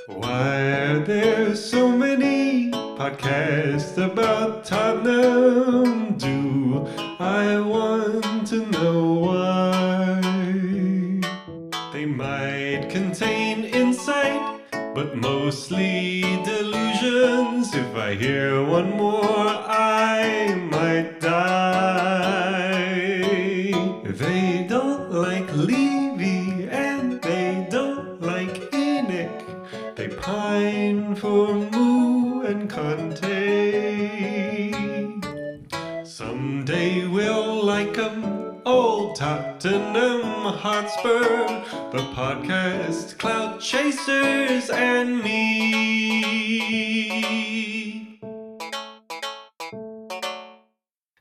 Why are there so many podcasts about Tottenham? Do I want to know why? They might contain insight, but mostly delusions. If I hear one more, I might die. They don't like Levy and they don't like Enoch. They pine for Moo and Conte. Someday we'll like 'em, old Tottenham Hotspur, the podcast Clout Chasers and me.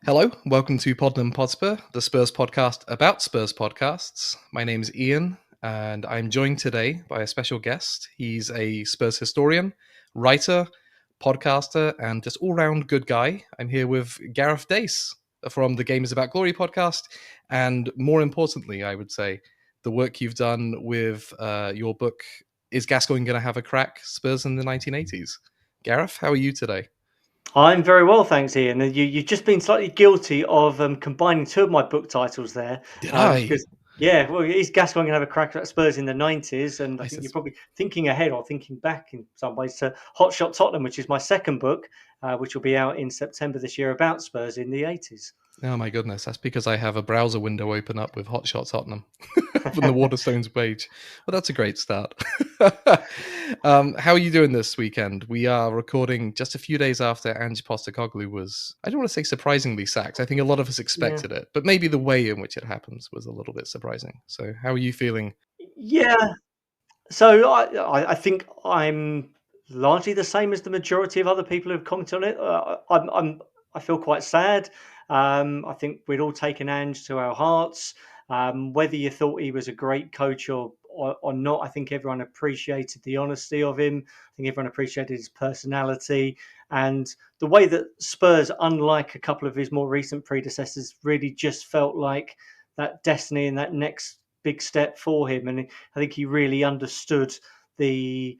Hello, welcome to Tottenham Hotspur, the Spurs podcast about Spurs podcasts. My name is Iain, and I'm joined today by a special guest. He's a Spurs historian, writer, podcaster, and just all-round good guy. I'm here with Gareth Dace from the Game is About Glory podcast, and more importantly, I would say, the work you've done with your book, Is Gascoigne Going to Have a Crack? Spurs in the 1980s. Gareth, how are you today? I'm very well, thanks, Iain. And you've just been slightly guilty of combining two of my book titles there. Did I? Because, is Gascoigne going to have a crack at Spurs in the 90s? And I think you're probably thinking ahead or thinking back in some ways to Hot Shot Tottenham, which is my second book, which will be out in September this year about Spurs in the 80s. Oh my goodness, that's because I have a browser window open up with Hot Shot Tottenham from the Waterstones page. Well, that's a great start. How are you doing this weekend? We are recording just a few days after Ange Postecoglou was, I don't want to say surprisingly sacked. I think a lot of us expected it, but maybe the way in which it happens was a little bit surprising. So how are you feeling? Yeah, so I think I'm largely the same as the majority of other people who've commented on it. I feel quite sad. I think we'd all taken Ange to our hearts. Whether you thought he was a great coach or not, I think everyone appreciated the honesty of him. I think everyone appreciated his personality and the way that Spurs, unlike a couple of his more recent predecessors, really just felt like that destiny and that next big step for him. And I think he really understood the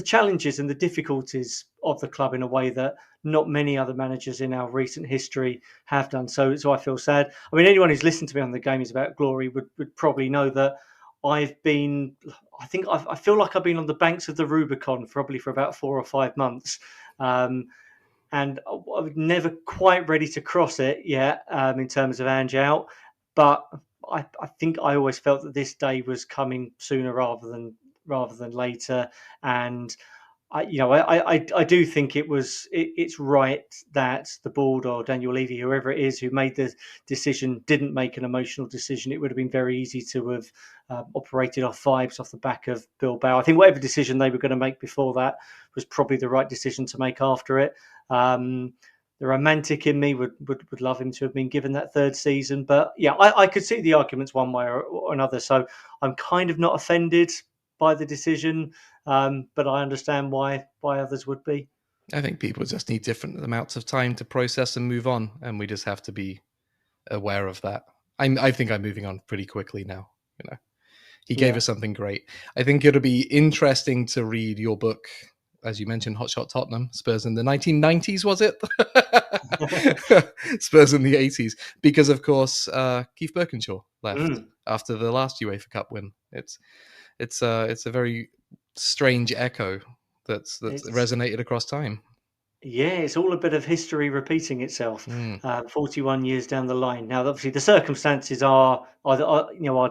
challenges and the difficulties of the club in a way that not many other managers in our recent history have done. So I feel sad. I mean, anyone who's listened to me on the Game is About Glory would probably know that I feel like I've been on the banks of the Rubicon probably for about 4 or 5 months. And I'm never quite ready to cross it yet in terms of Ange out. But I think I always felt that this day was coming sooner rather than later. And I do think it's right that the board or Daniel Levy, whoever it is who made the decision, didn't make an emotional decision. It would have been very easy to have operated off vibes off the back of Bilbao. I think whatever decision they were going to make before that was probably the right decision to make after it. The romantic in me would love him to have been given that third season. But yeah, I could see the arguments one way or another. So I'm kind of not offended by the decision, but I understand why others would be. I think people just need different amounts of time to process and move on, and we just have to be aware of that. I think I'm moving on pretty quickly now. He gave us something great. I think it'll be interesting to read your book, as you mentioned, Hot Shot Tottenham, Spurs in the 1990s, was it? Spurs in the 80s, because of course Keith Birkinshaw left after the last UEFA Cup win. It's a very strange echo that's resonated across time. Yeah, it's all a bit of history repeating itself. 41 years down the line. Now, obviously, the circumstances are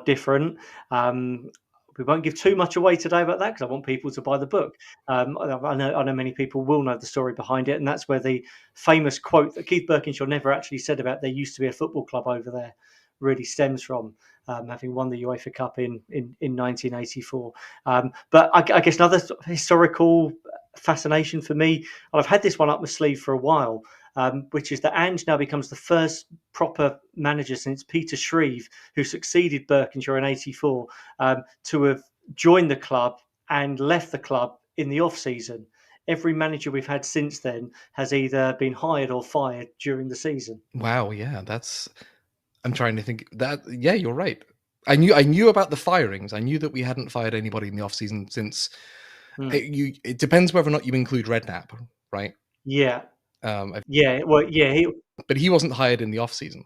different. We won't give too much away today about that because I want people to buy the book. I know many people will know the story behind it, and that's where the famous quote that Keith Birkinshaw never actually said about there used to be a football club over there really stems from. Having won the UEFA Cup in 1984. But I guess another historical fascination for me, and I've had this one up my sleeve for a while, which is that Ange now becomes the first proper manager since Peter Shreve, who succeeded Birkinshaw in 84, to have joined the club and left the club in the off-season. Every manager we've had since then has either been hired or fired during the season. Wow, yeah, I'm trying to think that. Yeah, you're right. I knew about the firings. I knew that we hadn't fired anybody in the off season since It depends whether or not you include Redknapp, right? Yeah, Um, yeah. Well, yeah. but he wasn't hired in the off season,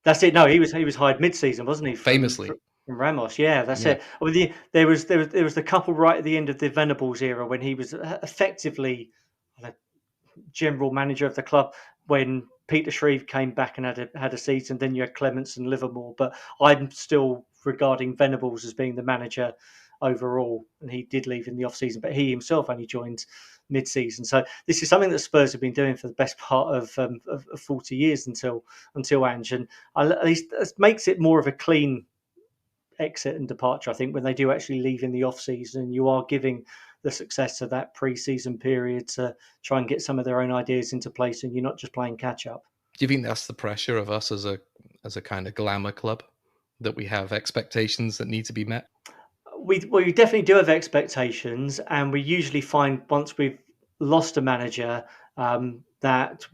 That's it. No, he was hired mid-season, wasn't he? famously. From Ramos. Yeah, that's Yeah, it. I mean, there was the couple right at the end of the Venables era when he was effectively the general manager of the club. When Peter Shreve came back and had a season, then you had Clements and Livermore. But I'm still regarding Venables as being the manager overall, and he did leave in the off season, but he himself only joined mid-season. So this is something that Spurs have been doing for the best part of 40 years until Ange, and at least it makes it more of a clean exit and departure. I think when they do actually leave in the off season, you are giving the success of that pre-season period to try and get some of their own ideas into place, and you're not just playing catch up. do you think that's the pressure of us as a kind of glamour club, that we have expectations that need to be met? We definitely do have expectations, and we usually find once we've lost a manager that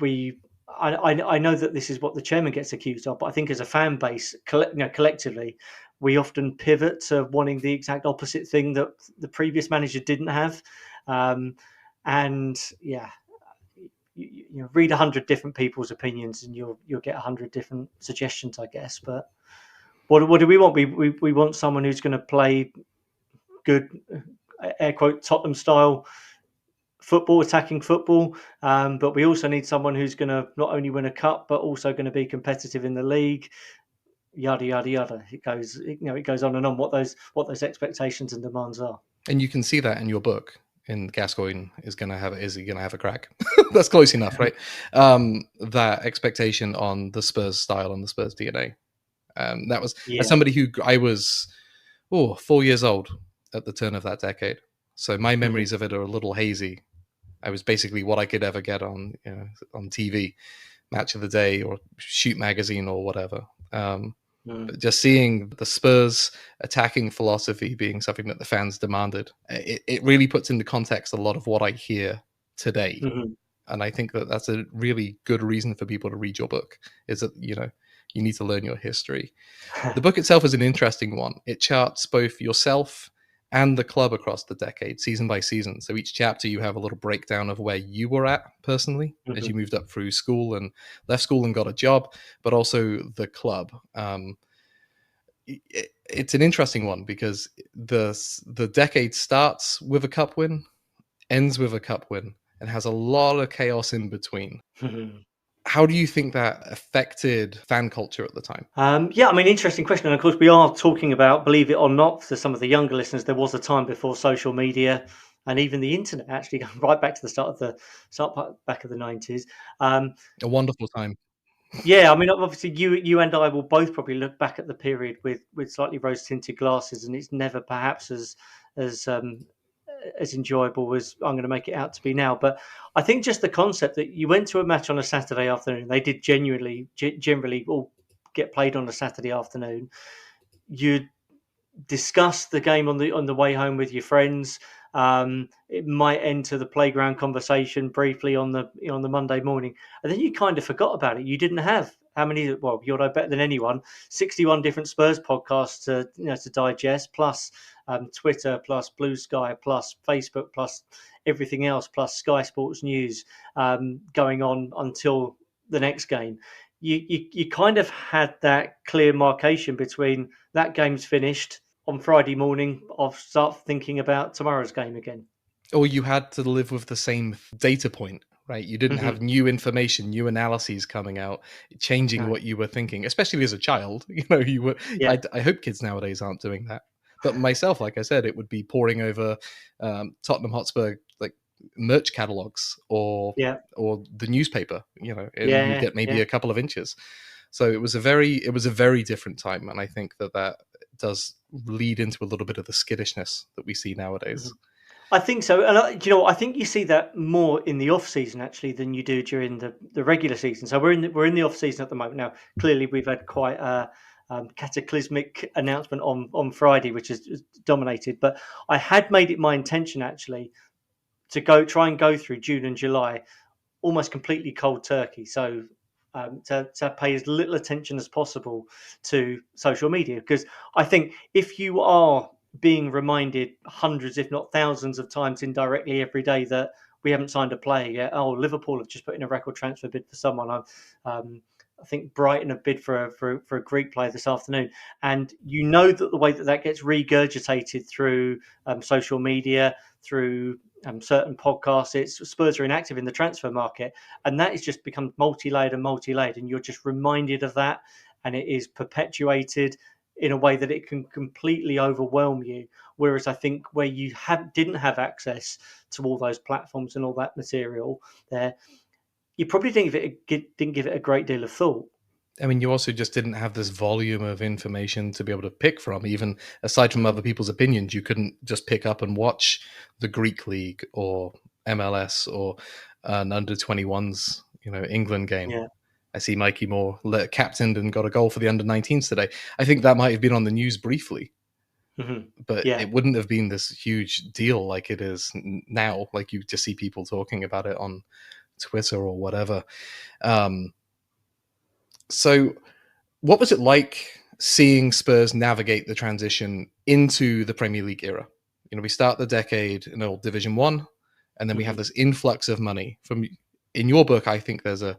I know that this is what the chairman gets accused of, but I think as a fan base, collectively, we often pivot to wanting the exact opposite thing that the previous manager didn't have, and yeah, you read 100 different people's opinions, and you'll get 100 different suggestions, I guess. But what do we want? We want someone who's going to play good, air quote, Tottenham style football, attacking football. But we also need someone who's going to not only win a cup, but also going to be competitive in the league. Yada yada yada. It goes on and on. What those expectations and demands are. And you can see that in your book. In Gascoigne is he going to have a crack? That's close enough, right? That expectation on the Spurs style and the Spurs DNA. That was, Yeah. as somebody who I was 4 years old at the turn of that decade, so my memories of it are a little hazy. I was basically what I could ever get on on TV, Match of the Day or Shoot Magazine or whatever. But just seeing the Spurs attacking philosophy being something that the fans demanded, it really puts into context a lot of what I hear today. And I think that that's a really good reason for people to read your book, is that, you need to learn your history. The book itself is an interesting one. It charts both yourself and the club across the decade, season by season. So each chapter you have a little breakdown of where you were at personally as you moved up through school and left school and got a job, but also the club. It's an interesting one because the decade starts with a cup win, ends with a cup win, and has a lot of chaos in between. How do you think that affected fan culture at the time? Yeah, I mean, interesting question. And of course, we are talking about, believe it or not, for some of the younger listeners, there was a time before social media and even the internet, actually, going right back to the start back of the 90s. A wonderful time. Yeah, I mean, obviously, you and I will both probably look back at the period with slightly rose tinted glasses, and it's never perhaps as enjoyable as I'm going to make it out to be now. But I think just the concept that you went to a match on a Saturday afternoon, they did generally all get played on a Saturday afternoon. You discuss the game on the way home with your friends. It might enter the playground conversation briefly on the Monday morning, and then you kind of forgot about it. You didn't have how many? Well, you'll know better than anyone. 61 different Spurs podcasts to digest, plus Twitter, plus Bluesky, plus Facebook, plus everything else, plus Sky Sports News going on until the next game. You kind of had that clear marcation between that game's finished. On Friday morning, I'll start thinking about tomorrow's game again. Or you had to live with the same data point, right? You didn't have new information, new analyses coming out, changing what you were thinking, especially as a child. You were. Yeah. I hope kids nowadays aren't doing that. But myself, like I said, it would be poring over Tottenham Hotspur like merch catalogs or the newspaper. You get maybe a couple of inches. So it was a very different time, and I think that does lead into a little bit of the skittishness that we see nowadays. I think so, and I think you see that more in the off season actually than you do during the regular season. So we're in the off season at the moment now. Clearly, we've had quite a cataclysmic announcement on Friday, which has dominated. But I had made it my intention actually to try and go through June and July almost completely cold turkey. So to pay as little attention as possible to social media, because I think if you are being reminded hundreds, if not thousands of times indirectly every day that we haven't signed a player yet. Oh, Liverpool have just put in a record transfer bid for someone. I think Brighton have bid for a Greek player this afternoon. And you know that the way that gets regurgitated through social media, through certain podcasts, it's Spurs are inactive in the transfer market. And that is just become multi-layered and multi-layered. And you're just reminded of that. And it is perpetuated in a way that it can completely overwhelm you. Whereas I think where you didn't have access to all those platforms and all that material there, you probably didn't give it a great deal of thought. I mean, you also just didn't have this volume of information to be able to pick from. Even aside from other people's opinions, you couldn't just pick up and watch the Greek League or MLS or an under-21s, England game. Yeah. I see Mikey Moore captained and got a goal for the under-19s today. I think that might have been on the news briefly, but it wouldn't have been this huge deal like it is now. Like you just see people talking about it on Twitter or whatever. So what was it like seeing Spurs navigate the transition into the Premier League era? We start the decade in old Division 1, and then we have this influx of money. In your book, I think there's a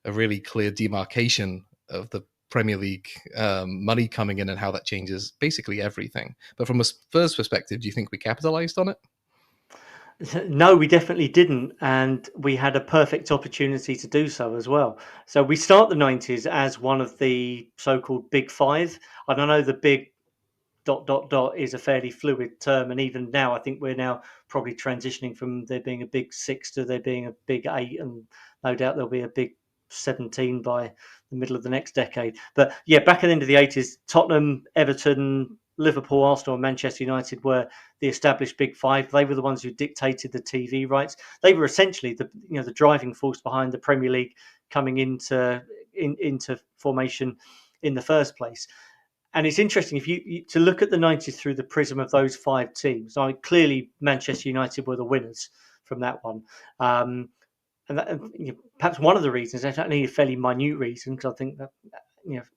really clear demarcation of the Premier League money coming in and how that changes basically everything. But from a Spurs perspective, do you think we capitalized on it? No, we definitely didn't, and we had a perfect opportunity to do so as well. So we start the 90s as one of the so-called Big Five. I don't know, the big ... is a fairly fluid term, and even now I think we're now probably transitioning from there being a Big Six to there being a Big Eight, and no doubt there'll be a Big 17 by the middle of the next decade. But yeah, back at the end of the 80s, Tottenham, Everton, Liverpool, Arsenal and Manchester United were the established Big Five. They were the ones who dictated the TV rights. They were essentially the driving force behind the Premier League coming into formation in the first place. And it's interesting if you to look at the 90s through the prism of those five teams. I mean, clearly Manchester United were the winners from that one. And that, perhaps one of the reasons, I don't need a fairly minute reason, because I think that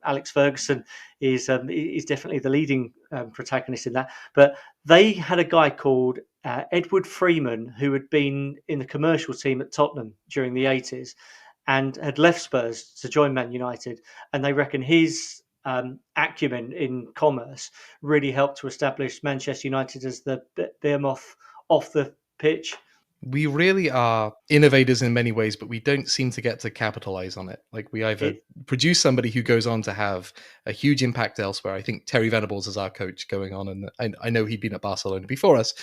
Alex Ferguson is definitely the leading protagonist in that. But they had a guy called Edward Freeman, who had been in the commercial team at Tottenham during the 80s and had left Spurs to join Man United. And they reckon his acumen in commerce really helped to establish Manchester United as the behemoth off the pitch. We really are innovators in many ways, but we don't seem to get to capitalize on it. Like we either produce somebody who goes on to have a huge impact elsewhere. I think Terry Venables is our coach going on, and I know he'd been at Barcelona before us,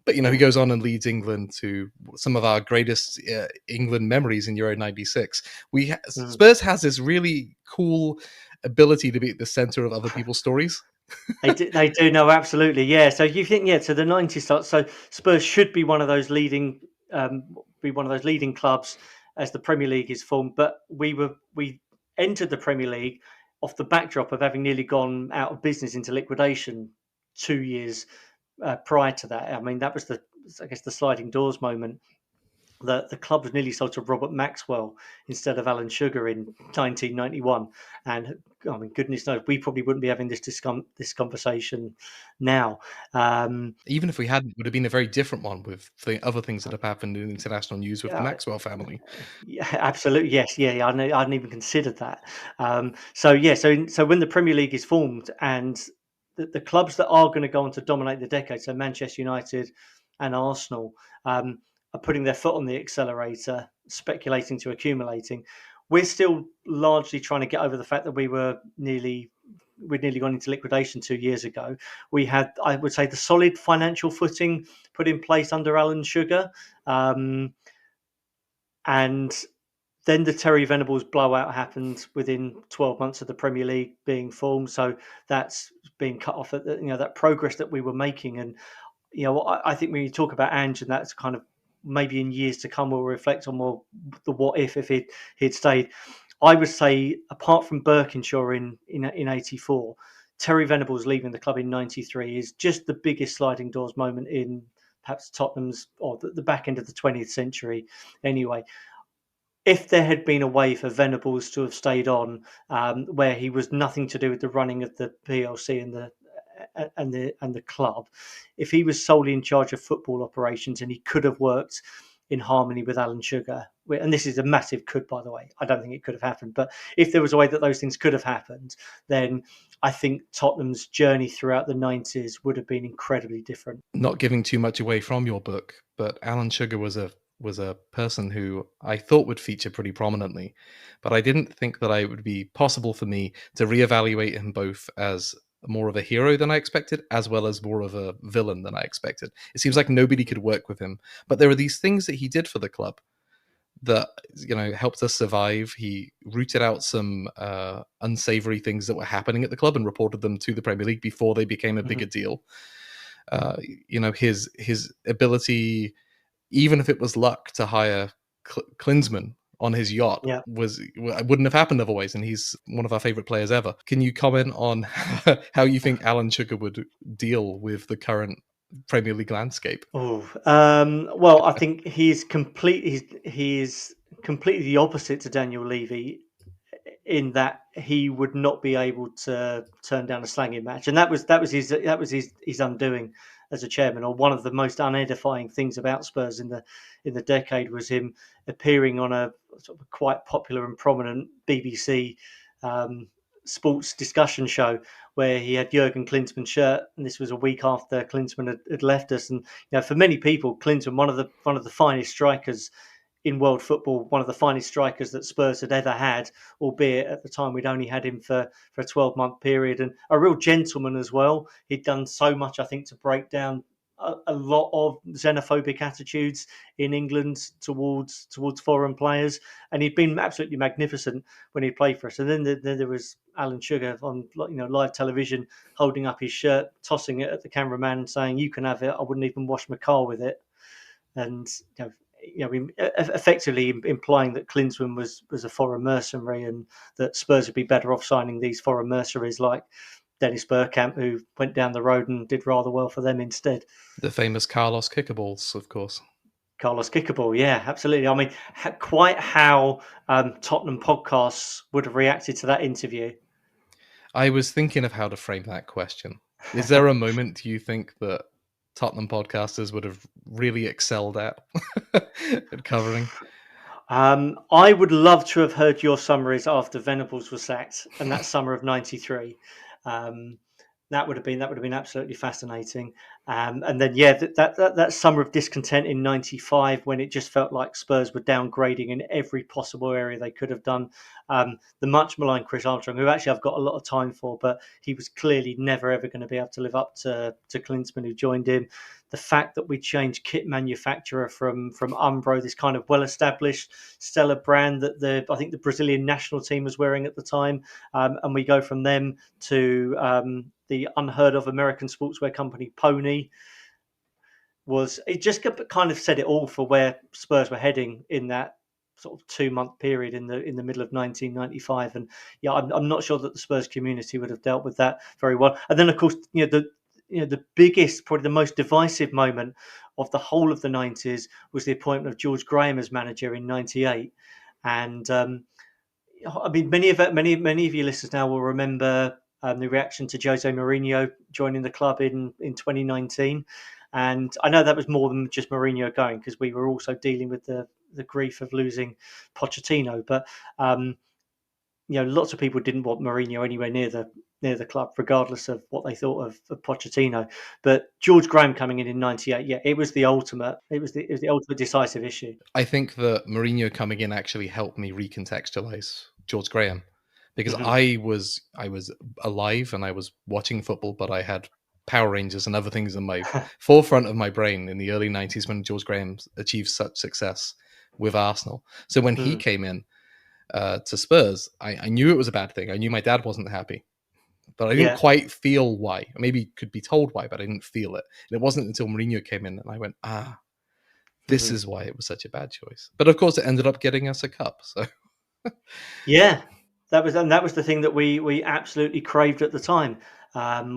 but he goes on and leads England to some of our greatest England memories in Euro '96. Spurs has this really cool ability to be at the center of other people's stories. They do, no, absolutely, yeah. So you think, so the 90s starts. So Spurs should be one of those leading clubs as the Premier League is formed. But we entered the Premier League off the backdrop of having nearly gone out of business into liquidation 2 years prior to that. I mean, that was the sliding doors moment. The club was nearly sold to Robert Maxwell instead of Alan Sugar in 1991, and I mean, goodness knows, we probably wouldn't be having this conversation now. Even if we hadn't, it would have been a very different one with the other things that have happened in international news with the Maxwell family. Yeah, absolutely, yes, yeah. I hadn't even considered that. So when the Premier League is formed and the clubs that are going to go on to dominate the decade, so Manchester United and Arsenal, are putting their foot on the accelerator, speculating to accumulating. We're still largely trying to get over the fact that we'd nearly gone into liquidation 2 years ago. We had, I would say, the solid financial footing put in place under Alan Sugar, and then the Terry Venables blowout happened within 12 months of the Premier League being formed. So that's been cut off at that progress that we were making. And I think when you talk about Ange, and that's kind of maybe in years to come, we'll reflect on more the what if he'd stayed. I would say, apart from Birkinshaw in '84, Terry Venables leaving the club in '93 is just the biggest sliding doors moment in perhaps Tottenham's, or the back end of the 20th century. Anyway, if there had been a way for Venables to have stayed on, where he was nothing to do with the running of the PLC and the club, if he was solely in charge of football operations and he could have worked in harmony with Alan Sugar, and this is a massive could, by the way, I don't think it could have happened, but if there was a way that those things could have happened, then I think Tottenham's journey throughout the 90s would have been incredibly different. Not giving too much away from your book, but Alan Sugar was a person who I thought would feature pretty prominently, but I didn't think that it would be possible for me to reevaluate him both as more of a hero than I expected, as well as more of a villain than I expected. It seems like nobody could work with him, but there are these things that he did for the club that helped us survive. He rooted out some unsavory things that were happening at the club and reported them to the Premier League before they became a bigger deal. His ability, even if it was luck, to hire Klinsmann on his yacht wouldn't have happened otherwise, and he's one of our favorite players ever. Can you comment on how you think Alan Sugar would deal with the current Premier League landscape? Well, I think he's completely the opposite to Daniel Levy, in that he would not be able to turn down a slanging match, and that was his undoing as a chairman. Or one of the most unedifying things about Spurs in the decade was him appearing on a sort of quite popular and prominent BBC sports discussion show where he had Jurgen Klinsmann's shirt, and this was a week after Klinsmann had left us. And for many people, Klinsmann, one of the finest strikers in world football, one of the finest strikers that Spurs had ever had, albeit at the time we'd only had him for a 12-month period, and a real gentleman as well. He'd done so much, I think, to break down a lot of xenophobic attitudes in England towards foreign players, and he'd been absolutely magnificent when he played for us. And then there was Alan Sugar on live television holding up his shirt, tossing it at the cameraman, saying, "You can have it. I wouldn't even wash my car with it." And effectively implying that Klinsmann was a foreign mercenary, and that Spurs would be better off signing these foreign mercenaries like Dennis Bergkamp, who went down the road and did rather well for them instead. The famous Carlos Kickaballs, of course. Carlos Kickerball, yeah, absolutely. I mean, quite how Tottenham podcasts would have reacted to that interview. I was thinking of how to frame that question. Is there a moment you think that Tottenham podcasters would have really excelled at covering? I would love to have heard your summaries after Venables was sacked, and that summer of '93. That would have been absolutely fascinating. And then that summer of discontent in '95, when it just felt like Spurs were downgrading in every possible area they could have done. The much maligned Chris Armstrong, who actually I've got a lot of time for, but he was clearly never ever going to be able to live up to Klinsmann, who joined him. The fact that we changed kit manufacturer from Umbro, this kind of well-established stellar brand that I think the Brazilian national team was wearing at the time, and we go from them to the unheard of American sportswear company Pony. It just kind of said it all for where Spurs were heading in that sort of 2-month period in the middle of 1995. And I'm not sure that the Spurs community would have dealt with that very well. And then of course the biggest, probably the most divisive moment of the whole of the 90s was the appointment of George Graham as manager in '98. And I mean, many of your listeners now will remember the reaction to Jose Mourinho joining the club in 2019. And I know that was more than just Mourinho going, because we were also dealing with the grief of losing Pochettino. But lots of people didn't want Mourinho anywhere near the club, regardless of what they thought of Pochettino. But George Graham coming in '98, it was the ultimate. It was the ultimate decisive issue. I think that Mourinho coming in actually helped me recontextualize George Graham, because I was alive and I was watching football, but I had Power Rangers and other things in my forefront of my brain in the early '90s when George Graham achieved such success with Arsenal. So when he came in to Spurs, I knew it was a bad thing. I knew my dad wasn't happy, but I didn't quite feel why. Maybe could be told why, but I didn't feel it. And it wasn't until Mourinho came in and I went, this is why it was such a bad choice. But of course, it ended up getting us a cup. So that was the thing that we absolutely craved at the time.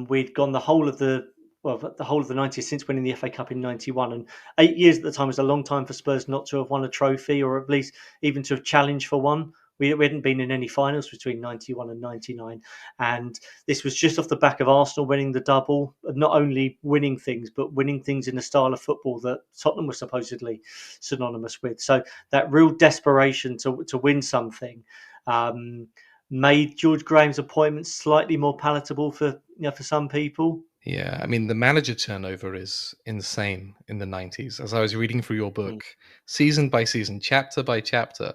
We'd gone the whole of the 90s since winning the FA Cup in '91, and 8 years at the time was a long time for Spurs not to have won a trophy, or at least even to have challenged for one. We hadn't been in any finals between 91 and 99. And this was just off the back of Arsenal winning the double, not only winning things, but winning things in a style of football that Tottenham was supposedly synonymous with. So that real desperation to win something made George Graham's appointment slightly more palatable for some people. Yeah, I mean, the manager turnover is insane in the 90s. As I was reading through your book, season by season, chapter by chapter,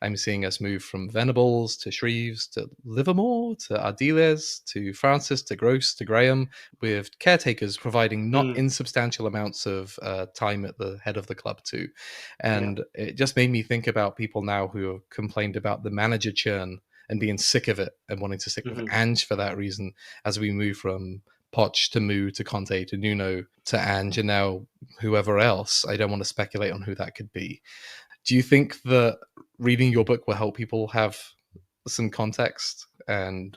I'm seeing us move from Venables to Shreves to Livermore to Ardiles to Francis to Gross to Graham, with caretakers providing not insubstantial amounts of time at the head of the club too. And it just made me think about people now who have complained about the manager churn and being sick of it and wanting to stick with Ange for that reason, as we move from Poch to Mu to Conte to Nuno to Ange and now whoever else. I don't want to speculate on who that could be. Do you think that reading your book will help people have some context and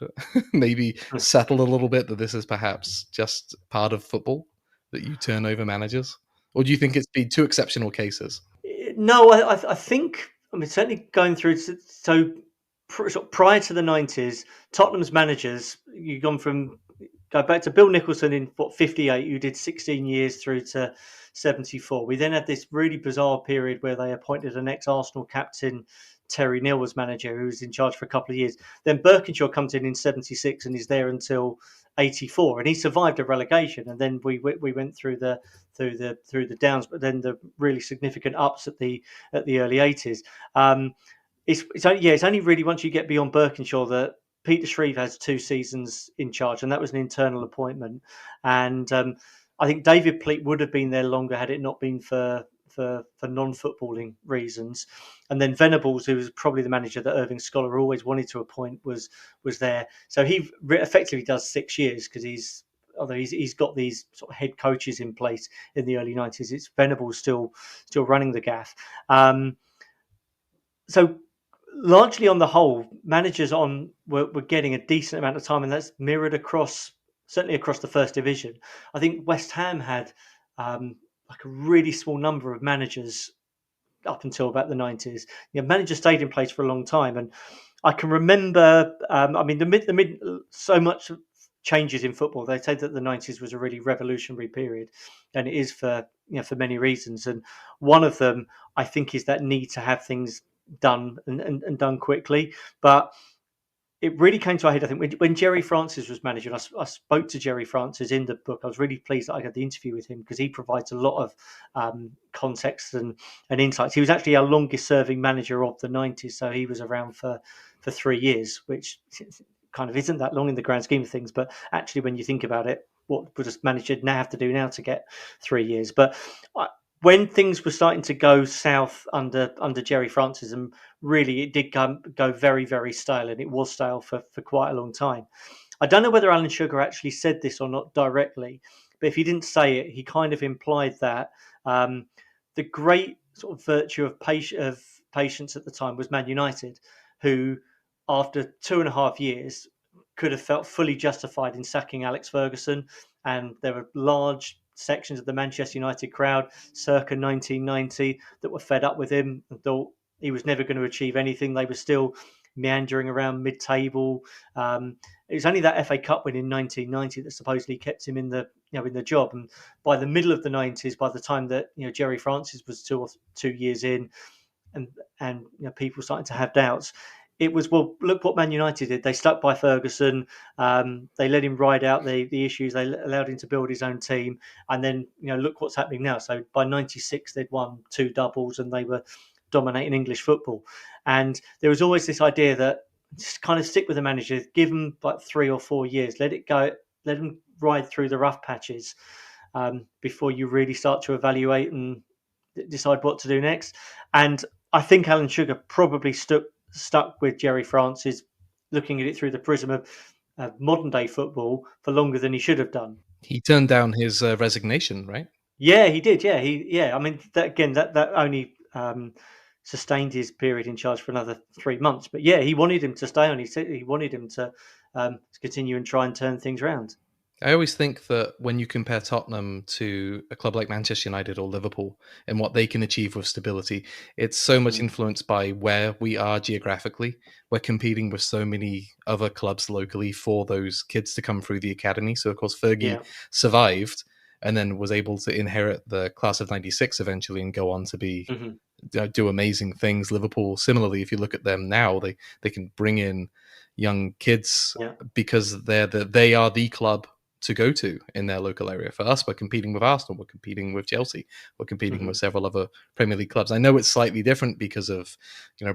maybe settle a little bit that this is perhaps just part of football, that you turn over managers? Or do you think it's been two exceptional cases? No, I think, I mean, certainly going through, so prior to the 90s, Tottenham's managers, you've gone from, go back to Bill Nicholson in 58, who did 16 years through to 74. We then had this really bizarre period where they appointed an ex-Arsenal captain, Terry Neal, was manager, who was in charge for a couple of years. Then Birkinshaw comes in 76 and is there until 84, and he survived a relegation. And then we went through the downs, but then the really significant ups at the early 80s. It's only really once you get beyond Birkinshaw that Peter Shreve has 2 seasons in charge, and that was an internal appointment. And I think David Pleat would have been there longer had it not been for non-footballing reasons. And then Venables, who was probably the manager that Irving Scholar always wanted to appoint, was there. So he effectively does 6 years, because although he's got these sort of head coaches in place in the early 90s, it's Venables still running the gaff. So largely on the whole, managers were getting a decent amount of time, and that's mirrored certainly across the first division. I think West Ham had like a really small number of managers up until about the 90s. Managers stayed in place for a long time, and I can remember. I mean, the mid so much changes in football. They say that the 90s was a really revolutionary period, and it is for many reasons. And one of them, I think, is that need to have things done and done quickly. But it really came to a head, I think, when Gerry Francis was manager. I spoke to Gerry Francis in the book. I was really pleased that I had the interview with him, because he provides a lot of context and insights. He was actually our longest serving manager of the 90s, so he was around for 3 years, which kind of isn't that long in the grand scheme of things. But actually, when you think about it, what would a manager now have to do now to get 3 years? But when things were starting to go south under Gerry Francis, and really it did go very, very stale, and it was stale for quite a long time. I don't know whether Alan Sugar actually said this or not directly, but if he didn't say it, he kind of implied that the great sort of virtue of patience at the time was Man United, who, after 2.5 years, could have felt fully justified in sacking Alex Ferguson. And there were large sections of the Manchester United crowd circa 1990 that were fed up with him and thought he was never going to achieve anything. They were still meandering around mid-table. It was only that FA Cup win in 1990 that supposedly kept him in the job. And by the middle of the 90s, by the time that Gerry Francis was 2 years in, and people starting to have doubts, it was, well, look what Man United did. They stuck by Ferguson. They let him ride out the issues. They allowed him to build his own team. And then, look what's happening now. So by 96, they'd won 2 doubles and they were dominating English football. And there was always this idea that just kind of stick with the manager, give them like 3 or 4 years, let it go, let them ride through the rough patches before you really start to evaluate and decide what to do next. And I think Alan Sugar probably stuck with Gerry Francis, looking at it through the prism of modern day football, for longer than he should have done. He turned down his resignation, right? Yeah, he did. Yeah, I mean, that only sustained his period in charge for another 3 months. But yeah, he wanted him to stay on. He said he wanted him to continue and try and turn things around. I always think that when you compare Tottenham to a club like Manchester United or Liverpool and what they can achieve with stability, it's so much Mm. influenced by where we are geographically. We're competing with so many other clubs locally for those kids to come through the academy. So, of course, Fergie Yeah. survived and then was able to inherit the class of 96 eventually and go on to be Hmm. do amazing things. Liverpool, similarly, if you look at them now, they can bring in young kids Yeah. because they are the club to go to in their local area. For us, we're competing with Arsenal, we're competing with Chelsea, we're competing Hmm. with several other Premier League clubs. I know it's slightly different because of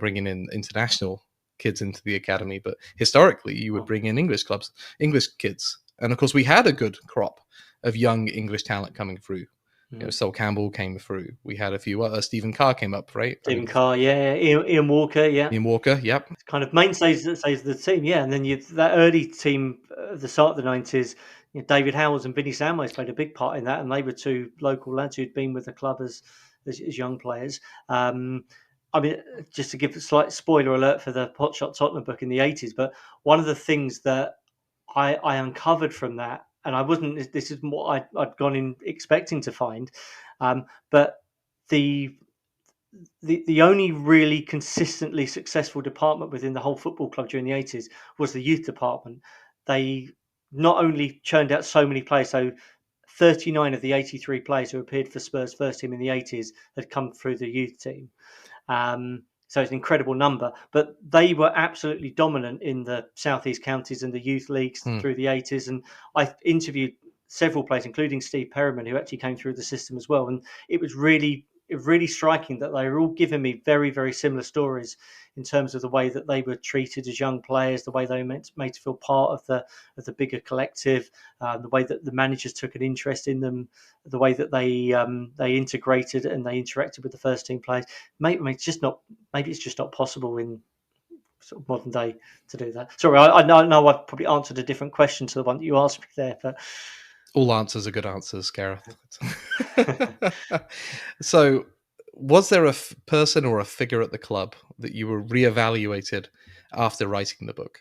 bringing in international kids into the academy, but historically you would bring in English clubs, English kids, and of course we had a good crop of young English talent coming through. Sol Campbell came through. We had a few. Stephen Carr came up, right? I Stephen mean, Carr, yeah. Ian Walker, yeah. Ian Walker, yep. Kind of mainstays that saves the team, yeah. And then you that early team at the start of the 90s, David Howells and Vinnie Samways played a big part in that, and they were two local lads who'd been with the club as young players. I mean, just to give a slight spoiler alert for the Hotshot Tottenham book in the 80s, but one of the things that I uncovered from that, and I wasn't, this is what I'd gone in expecting to find, but the the only really consistently successful department within the whole football club during the 80s was the youth department. They not only churned out so many players, so 39 of the 83 players who appeared for Spurs first team in the 80s had come through the youth team. So it's an incredible number, but they were absolutely dominant in the southeast counties and the youth leagues through the 80s. And I interviewed several players, including Steve Perriman, who actually came through the system as well. And it was really striking that they were all giving me very, very similar stories in terms of the way that they were treated as young players, the way they were made to feel part of the bigger collective, the way that the managers took an interest in them, the way that they integrated and they interacted with the first team players. Maybe it's just not possible in sort of modern day to do that. Sorry, I know I've probably answered a different question to the one that you asked me there, but All answers are good answers, Gareth. So, was there a person or a figure at the club that you were reevaluated after writing the book?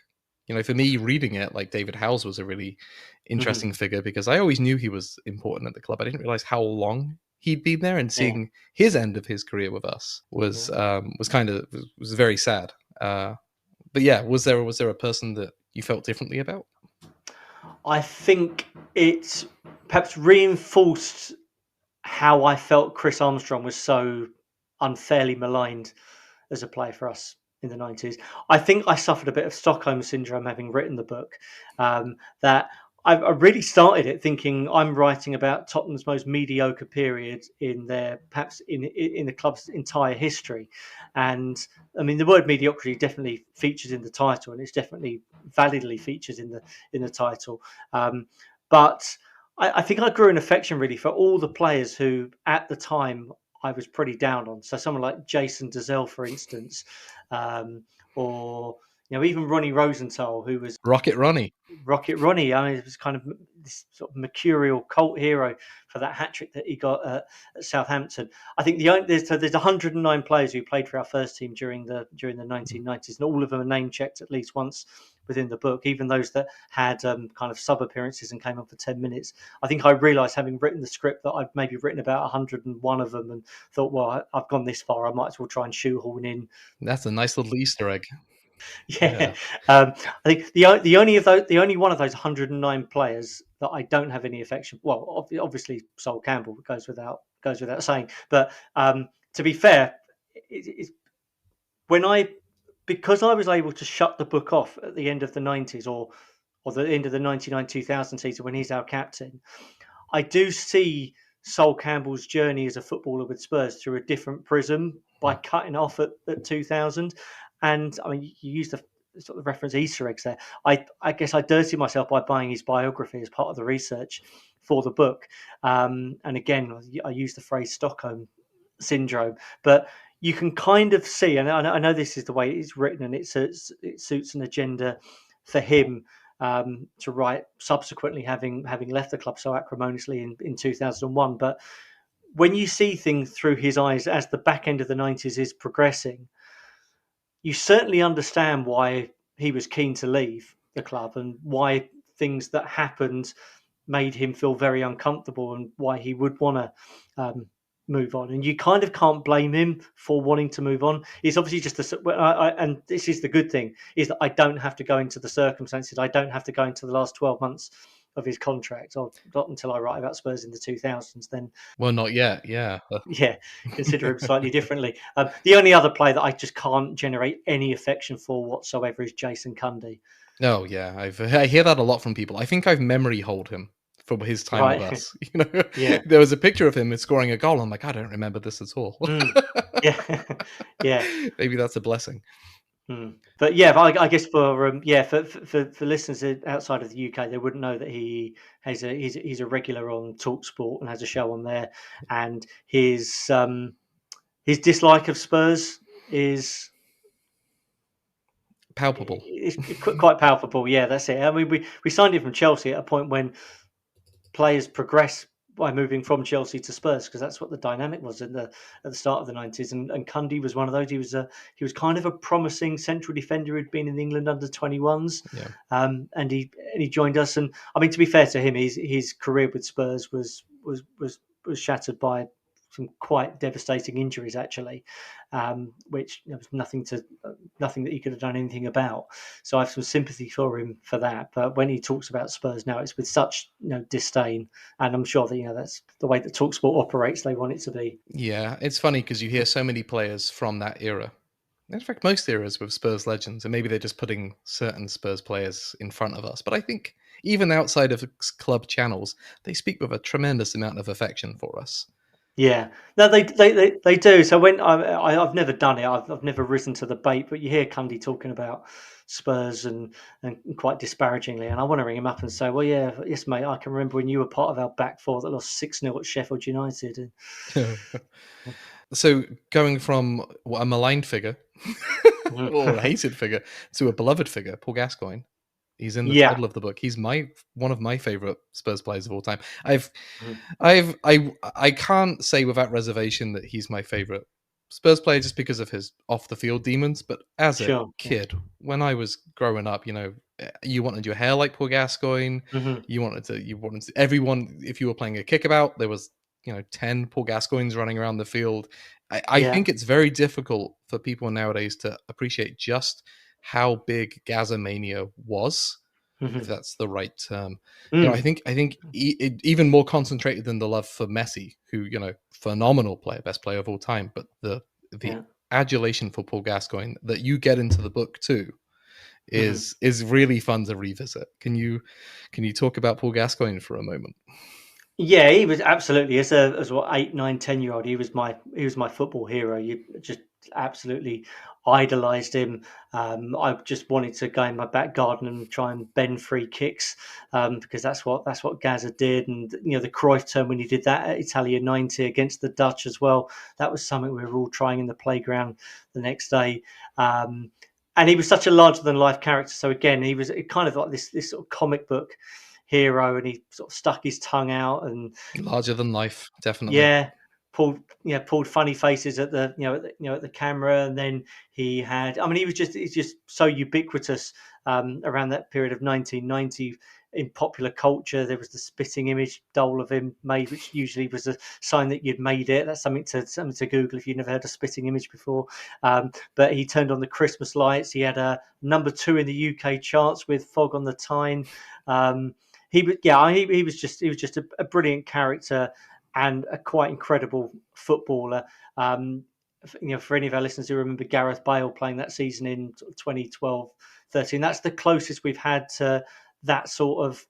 For me, reading it, like David Howells was a really interesting figure because I always knew he was important at the club. I didn't realize how long he'd been there, and yeah, seeing his end of his career with us was was very sad. But yeah, was there a person that you felt differently about? I think it perhaps reinforced how I felt Chris Armstrong was so unfairly maligned as a player for us in the 90s. I think I suffered a bit of Stockholm syndrome having written the book. That I really started it thinking I'm writing about Tottenham's most mediocre period in their perhaps in the club's entire history, and I mean the word mediocrity definitely features in the title, and it's definitely validly features in the title, but. I think I grew an affection really for all the players who, at the time, I was pretty down on. So someone like Jason Dezelle, for instance, or even Ronnie Rosenthal, who was Rocket Ronnie. Rocket Ronnie. I mean, it was kind of this sort of mercurial cult hero for that hat trick that he got at Southampton. I think there's 109 players who played for our first team during the 1990s, and all of them are name checked at least once within the book. Even those that had kind of sub appearances and came on for 10 minutes. I think I realised, having written the script, that I'd maybe written about 101 of them, and thought, well, I've gone this far, I might as well try and shoehorn in. That's a nice little Easter egg. Yeah, I think the only one of those 109 players that I don't have any affection. Well, obviously Sol Campbell goes without saying. But to be fair, it's when because I was able to shut the book off at the end of the 90s, or the end of the 99-2000 season when he's our captain. I do see Sol Campbell's journey as a footballer with Spurs through a different prism by cutting off at 2000. And I mean, you used the sort of reference Easter eggs there. I guess I dirtied myself by buying his biography as part of the research for the book. And again, I use the phrase Stockholm syndrome, but you can kind of see, and I know this is the way it's written, and it suits an agenda for him to write subsequently, having left the club so acrimoniously in 2001. But when you see things through his eyes as the back end of the 90s is progressing, you certainly understand why he was keen to leave the club and why things that happened made him feel very uncomfortable and why he would want to move on. And you kind of can't blame him for wanting to move on. It's obviously just and this is the good thing, is that I don't have to go into the circumstances. I don't have to go into the last 12 months of his contract, or not until I write about Spurs in the 2000s. Then, Well, not yet. Yeah. yeah, consider him slightly differently. The only other player that I just can't generate any affection for whatsoever is Jason Cundy. Oh, yeah. I hear that a lot from people. I think I've memory hold him from his time with Right? us. You know, Yeah. there was a picture of him scoring a goal. I'm like, I don't remember this at all. Yeah. Yeah. Maybe that's a blessing. But yeah, I guess for listeners outside of the UK, they wouldn't know that he's a regular on Talksport and has a show on there, and his dislike of Spurs is Palpable. quite palpable. Yeah, that's it. I mean, we signed him from Chelsea at a point when players progress by moving from Chelsea to Spurs, because that's what the dynamic was at the start of the 90s. And Cundy was one of those. He was kind of a promising central defender who'd been in England under 21s. Yeah. And he joined us. And I mean, to be fair to him, his career with Spurs was shattered by some quite devastating injuries, actually, which there was nothing that he could have done anything about. So I have some sympathy for him for that. But when he talks about Spurs now, it's with such disdain, and I'm sure that that's the way that Talksport operates. They want it to be. Yeah, it's funny because you hear so many players from that era. In fact, most eras with Spurs legends, and maybe they're just putting certain Spurs players in front of us. But I think even outside of club channels, they speak with a tremendous amount of affection for us. Yeah, no, they do. So when I've never done it, I've never risen to the bait. But you hear Cundy talking about Spurs and quite disparagingly, and I want to ring him up and say, well, yeah, yes, mate, I can remember when you were part of our back four that lost 6-0 at Sheffield United. So going from a maligned figure or a hated figure to a beloved figure, Paul Gascoigne. He's in the title of the book. He's one of my favorite Spurs players of all time. I can't say without reservation that he's my favorite Spurs player just because of his off the field demons. But as a kid, when I was growing up, you wanted your hair like Paul Gascoigne. You wanted to everyone. If you were playing a kickabout, there was 10 Paul Gascoignes running around the field. I think it's very difficult for people nowadays to appreciate just how big Gazamania was, if that's the right term. I think even more concentrated than the love for Messi, who phenomenal player, best player of all time, but the adulation for Paul Gascoigne that you get into the book too is really fun to revisit. Can you talk about Paul Gascoigne for a moment? Yeah, he was absolutely as what 8, 9, 10-year-old. He was my football hero. You just absolutely idolized him. I just wanted to go in my back garden and try and bend free kicks, because that's what Gaza did. And the Cruyff turn when he did that at Italia 90 against the Dutch as well. That was something we were all trying in the playground the next day. And he was such a larger than life character. So again, he was kind of like this sort of comic book hero, and he sort of stuck his tongue out and larger than life, definitely. Pulled funny faces at the at the camera. And then he had, I mean, he's just so ubiquitous around that period of 1990 in popular culture. There was the spitting image doll of him made, which usually was a sign that you'd made it. That's something to Google if you've never heard a spitting image before. But he turned on the Christmas lights. He had a number 2 in the UK charts with Fog on the Tyne. He was just a brilliant character and a quite incredible footballer. For any of our listeners who remember Gareth Bale playing that season in 2012-13, that's the closest we've had to that sort of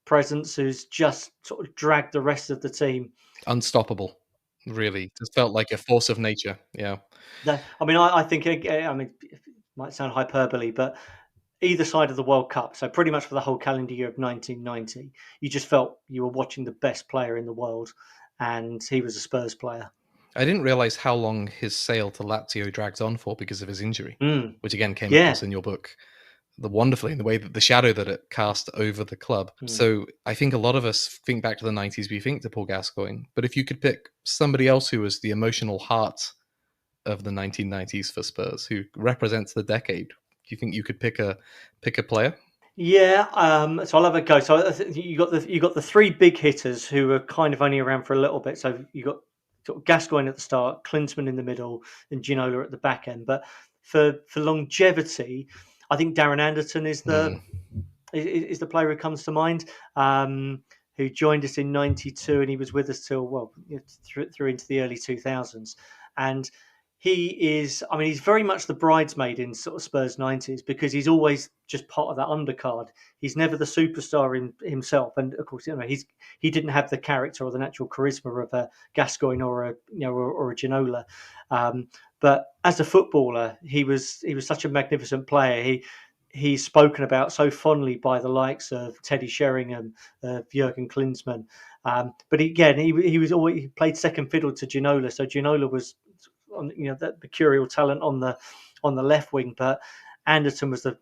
presence, who's just sort of dragged the rest of the team. Unstoppable, really. Just felt like a force of nature. Yeah. I think, it might sound hyperbole, but either side of the World Cup, so pretty much for the whole calendar year of 1990, you just felt you were watching the best player in the world, and he was a Spurs player. I didn't realize how long his sale to Lazio dragged on for because of his injury, which again came across in your book wonderfully in the way that the shadow that it cast over the club. So I think a lot of us think back to the 90s, we think to Paul Gascoigne, but if you could pick somebody else who was the emotional heart of the 1990s for Spurs, who represents the decade, do you think you could pick a player? Yeah, so I'll have a go. So I think you got the three big hitters who are kind of only around for a little bit. So you got sort of Gascoigne at the start, Klinsmann in the middle, and Ginola at the back end. But for longevity, I think Darren Anderton Mm, is the player who comes to mind. Who joined us in '92, and he was with us till through into the early 2000s. And he is, I mean, he's very much the bridesmaid in sort of Spurs '90s because he's always just part of that undercard. He's never the superstar in himself, and of course, he didn't have the character or the natural charisma of a Gascoigne or a or a Ginola. Um, but as a footballer, he was such a magnificent player. He's spoken about so fondly by the likes of Teddy Sheringham, Jurgen Klinsmann. But again, he played second fiddle to Ginola, so Ginola was on that mercurial talent on the left wing, but Anderton was the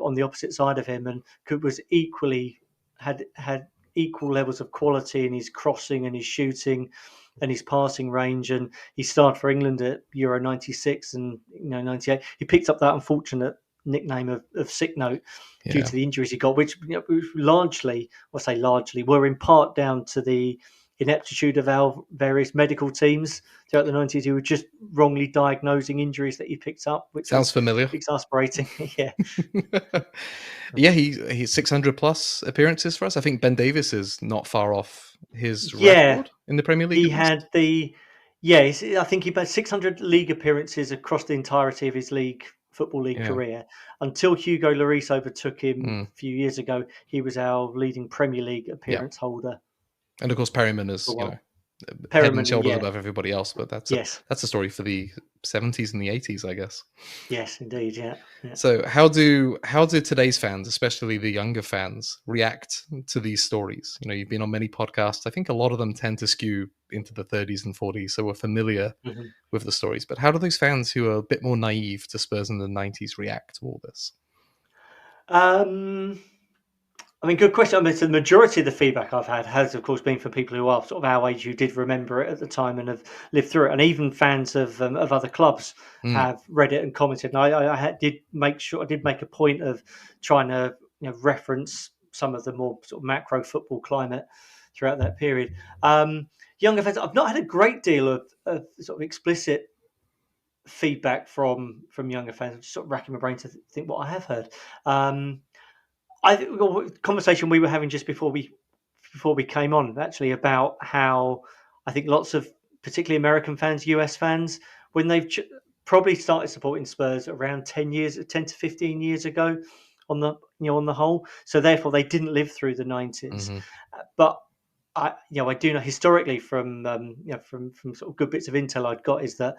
on the opposite side of him and was equally had equal levels of quality in his crossing and his shooting and his passing range. And he started for England at Euro '96 and '98. He picked up that unfortunate nickname of sick note due yeah. to the injuries he got, which largely, were in part down to the ineptitude of our various medical teams throughout the '90s who were just wrongly diagnosing injuries that he picked up, which Sounds was familiar. exasperating. Yeah. Yeah, he's 600 plus appearances for us. I think Ben Davis is not far off his Yeah. record in the Premier League He at least. had I think he had 600 league appearances across the entirety of his football league Yeah. career until Hugo Lloris overtook him Mm. a few years ago. He was our leading Premier League Yeah. appearance holder And of course Perryman for is, a while. head and Perriman, shoulders yeah, above everybody else, but yes, that's a story for the 70s and the 80s, I guess. yes, indeed, yeah, yeah. So how do today's fans, especially the younger fans, react to these stories? You've been on many podcasts. I think a lot of them tend to skew into the 30s and 40s, so we're familiar Mhm. with the stories. But how do those fans who are a bit more naive to Spurs in the 90s react to all this? Um, I mean, good question. I mean, so the majority of the feedback I've had has, of course, been for people who are sort of our age who did remember it at the time and have lived through it, and even fans of other clubs Mm, have read it and commented. And I did make a point of trying to reference some of the more sort of macro football climate throughout that period. Younger fans, I've not had a great deal of sort of explicit feedback from younger fans. I'm just sort of racking my brain to think what I have heard. Um, conversation we were having just before we came on actually about how I think lots of particularly American fans, US fans, when they've probably started supporting Spurs around 10 to 15 years ago on the whole. So therefore they didn't live through the '90s. hmm But I do know historically from from sort of good bits of intel I'd got is that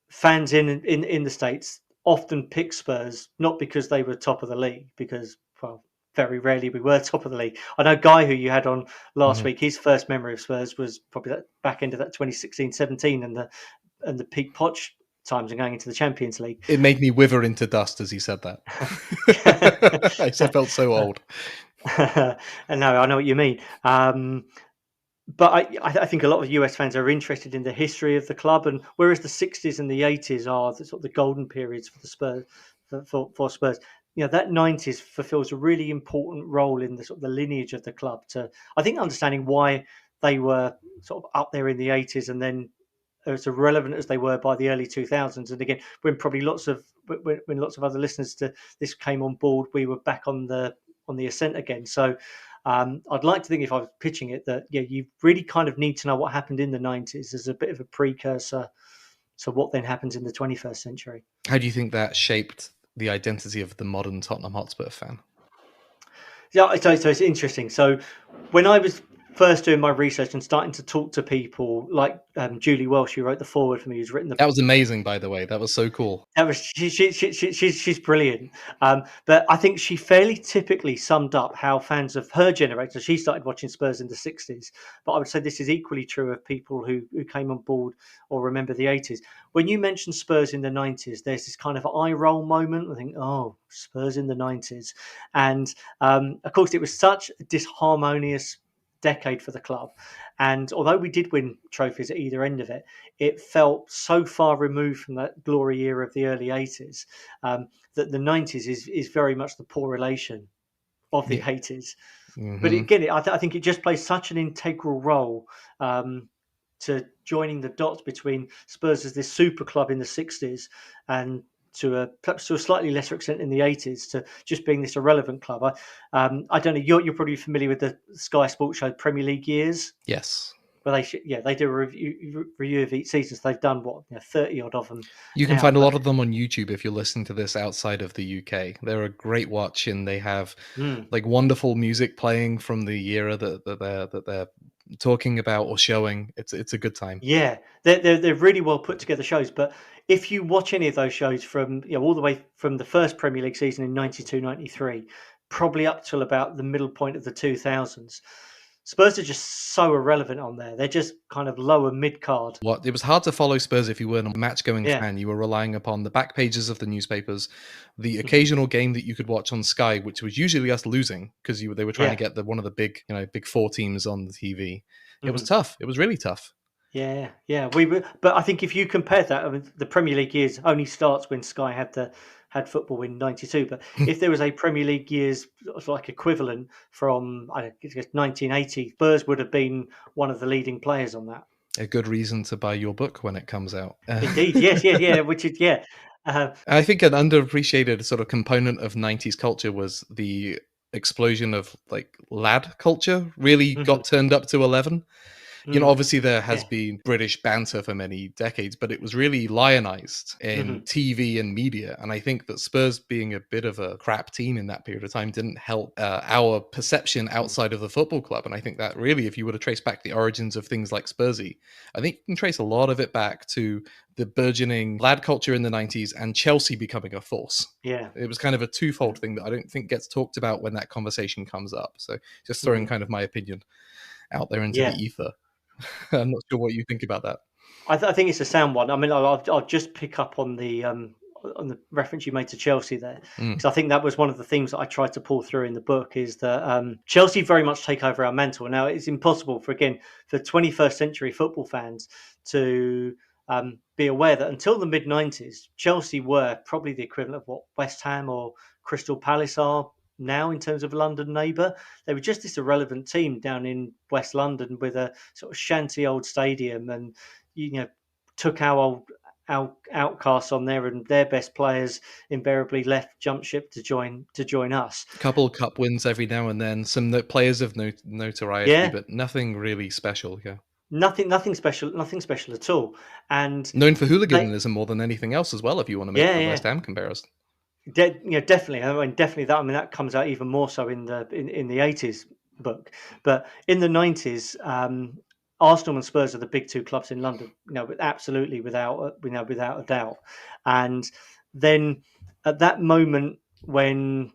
fans in the States often pick Spurs not because they were top of the league, because, well, very rarely we were top of the league. I know Guy, who you had on last hmm week, his first memory of Spurs was probably that back end of that 2016-17 and the peak Poch times and going into the Champions League. It made me wither into dust as he said that. I felt so old. And no, I know what you mean. But I think a lot of US fans are interested in the history of the club, and whereas the '60s and the '80s are the sort of the golden periods for the Spurs, for Spurs, that '90s fulfills a really important role in the sort of the lineage of the club. To I think understanding why they were sort of up there in the '80s and then as irrelevant as they were by the early 2000s. And again, when lots of other listeners to this came on board, we were back on the ascent again. So I'd like to think if I was pitching it that you really kind of need to know what happened in the '90s as a bit of a precursor to what then happens in the 21st century. How do you think that shaped the identity of the modern Tottenham Hotspur fan? Yeah, so it's interesting. So when I was first doing my research and starting to talk to people like Julie Welsh, who wrote the foreword for me, who's written the That was amazing, by the way. That was so cool. that was she's brilliant. But I think she fairly typically summed up how fans of her generation. She started watching Spurs in the '60s, but I would say this is equally true of people who came on board or remember the '80s. When you mention Spurs in the '90s, there's this kind of eye roll moment. I think, oh, Spurs in the '90s, and of course it was such a disharmonious decade for the club. And although we did win trophies at either end of it, it felt so far removed from that glory era of the early 80s that the 90s is very much the poor relation of the Yeah. 80s. But Hmm. again, I think it just plays such an integral role to joining the dots between Spurs as this super club in the 60s and perhaps to a slightly lesser extent in the 80s to just being this irrelevant club. I don't know. You're probably familiar with the Sky Sports show Premier League Years, Yes. where they do a review of each season. So they've done 30 odd of them You can now. find a But lot of them on YouTube if you're listening to this outside of the UK. They're a great watch, and they have like wonderful music playing from the era that they're talking about or showing. It's a good time. yeah, they're really well put together shows. But if you watch any of those shows from all the way from the first Premier League season in 92-93, probably up till about the middle point of the 2000s, Spurs are just so irrelevant on there. They're just kind of lower mid card. It was hard to follow Spurs if you weren't a match-going Yeah. fan. You were relying upon the back pages of the newspapers, the Mhm. occasional game that you could watch on Sky, which was usually us losing because they were trying to Yeah. get one of the big four teams on the TV. It was Mhm. tough. It was really tough. Yeah, yeah, we were, but I think if you compare that, I mean, the Premier League years only starts when Sky had football in '92. But if there was a Premier League years sort of like equivalent from I guess 1980, Spurs would have been one of the leading players on that. A good reason to buy your book when it comes out. Indeed, yes, yeah, yeah, which is yeah, I think an underappreciated sort of component of 90s culture was the explosion of like lad culture really mhm, got turned up to 11. mm, Obviously there has yeah, been British banter for many decades, but it was really lionized in mhm, TV and media. And I think that Spurs being a bit of a crap team in that period of time didn't help our perception mm, outside of the football club. And I think that really, if you were to trace back the origins of things like Spursy, I think you can trace a lot of it back to the burgeoning lad culture in the 90s and Chelsea becoming a force. yeah, It was kind of a yeah, twofold thing that I don't think gets talked about when that conversation comes up. So just throwing mhm, kind of my opinion out there into the yeah. ether. I'm not sure what you think about that. I think it's a sound one. I mean, I'll just pick up on the reference you made to Chelsea there, Mm. because I think that was one of the themes that I tried to pull through in the book is that Chelsea very much take over our mantle. Now, it's impossible for 21st century football fans to be aware that until the mid 90s, Chelsea were probably the equivalent of what West Ham or Crystal Palace are now in terms of London neighbour. They were just this irrelevant team down in West London with a sort of shanty old stadium, and took our outcasts on there, and their best players invariably left, jumped ship to join us. Couple cup wins every now and then, some players of notoriety, Yeah, but nothing really special. Yeah, nothing special at all. And known for they, hooliganism more than anything else as well. If you want to make yeah, the yeah, West Ham comparison, definitely. I mean, definitely that. I mean, that comes out even more so in the '80s book, but in the '90s. Arsenal and Spurs are the big two clubs in London, absolutely without a doubt. And then at that moment when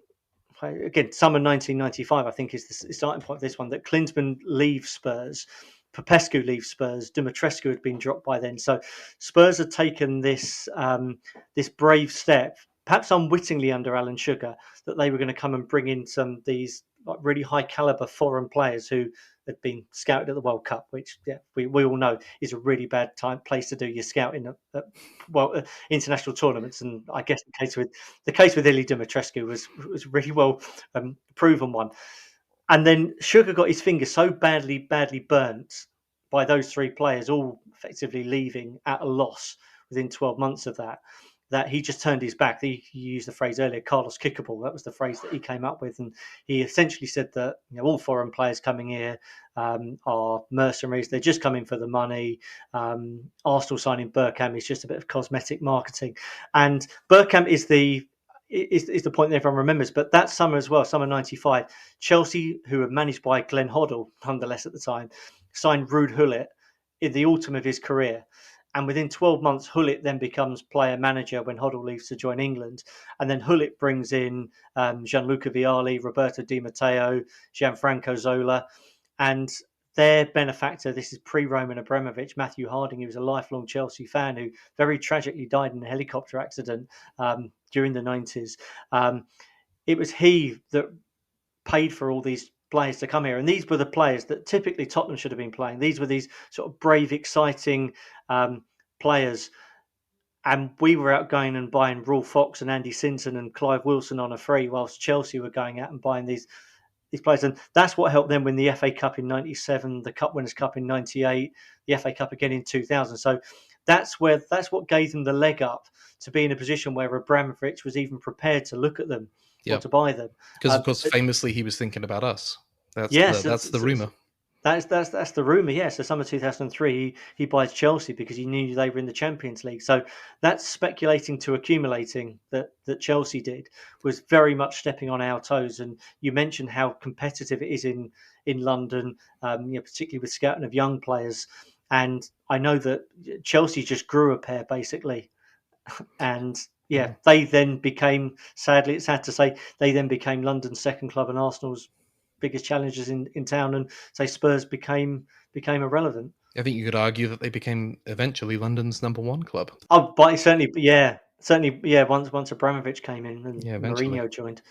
again, summer 1995, I think is the starting point of this one, that Klinsmann leaves Spurs, Popescu leaves Spurs, Dumitrescu had been dropped by then. So Spurs had taken this brave step, perhaps unwittingly under Alan Sugar, that they were going to come and bring in these like really high caliber foreign players who had been scouted at the World Cup, which we all know is a really bad place to do your scouting at international tournaments. And I guess the case with Ili Dumitrescu was really well proven one. And then Sugar got his finger so badly burnt by those three players, all effectively leaving at a loss within 12 months of that he just turned his back. He used the phrase earlier, Carlos Kickable. That was the phrase that he came up with. And he essentially said that all foreign players coming here are mercenaries. They're just coming for the money. Arsenal signing Bergkamp is just a bit of cosmetic marketing. And Bergkamp is the point that everyone remembers. But that summer as well, summer 95, Chelsea, who were managed by Glenn Hoddle, nonetheless at the time, signed Ruud Gullit in the autumn of his career. And within 12 months, Gullit then becomes player manager when Hoddle leaves to join England. And then Gullit brings in Gianluca Vialli, Roberto Di Matteo, Gianfranco Zola. And their benefactor, this is pre-Roman Abramovich, Matthew Harding, who was a lifelong Chelsea fan who very tragically died in a helicopter accident during the 90s. It was he that paid for all these players to come here, and these were the players that typically Tottenham should have been playing. These were these sort of brave, exciting players, and we were out going and buying Raul Fox and Andy Sinton and Clive Wilson on a free, whilst Chelsea were going out and buying these players, and that's what helped them win the FA Cup in '97, the Cup Winners' Cup in '98, the FA Cup again in 2000. So that's what gave them the leg up to be in a position where Abramovich was even prepared to look at them or to buy them. Because of course, famously, he was thinking about us. That's the rumor. That's the rumor. Yeah, so summer 2003, he buys Chelsea because he knew they were in the Champions League. So that's speculating to accumulating that Chelsea did was very much stepping on our toes. And you mentioned how competitive it is in London, particularly with scouting of young players. And I know that Chelsea just grew a pair basically, and they then became, sadly, it's sad to say, they then became London's second club and Arsenal's biggest challengers in town, and say Spurs became irrelevant. I think you could argue that they became eventually London's number one club. Oh, but certainly. Once Abramovich came in and Mourinho joined.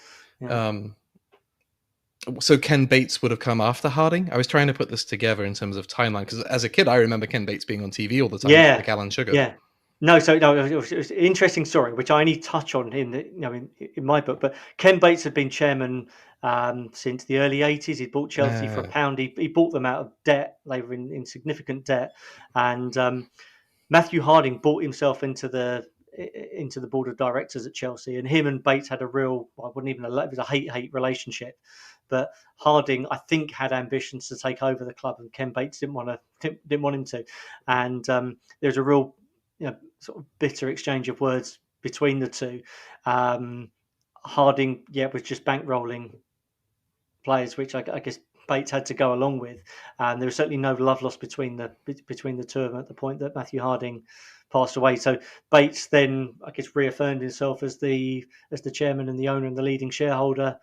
Yeah. So Ken Bates would have come after Harding. I was trying to put this together in terms of timeline because as a kid, I remember Ken Bates being on TV all the time, like Alan Sugar. Yeah. No, it was an interesting story, which I only touch on in my book. But Ken Bates had been chairman since the early '80s. He bought Chelsea for £1. He bought them out of debt. They were in significant debt, and Matthew Harding bought himself into the board of directors at Chelsea, and him and Bates had a real, it was a hate relationship. But Harding, I think, had ambitions to take over the club, and Ken Bates didn't want him to. And there's a real sort of bitter exchange of words between the two. Harding, was just bankrolling players, which I guess Bates had to go along with. And there was certainly no love lost between the two of them at the point that Matthew Harding passed away. So Bates then, I guess, reaffirmed himself as the chairman and the owner and the leading shareholder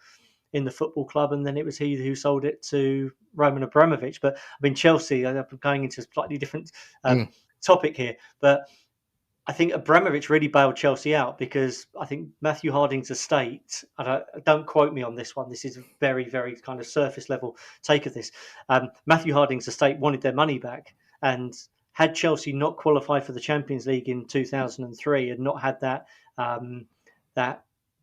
in the football club, and then it was he who sold it to Roman Abramovich. But I mean, Chelsea, I'm going into a slightly different topic here, but I think Abramovich really bailed Chelsea out because I think Matthew Harding's estate, don't quote me on this one, this is a very, very kind of surface level take of this. Matthew Harding's estate wanted their money back, and had Chelsea not qualified for the Champions League in 2003 and not had that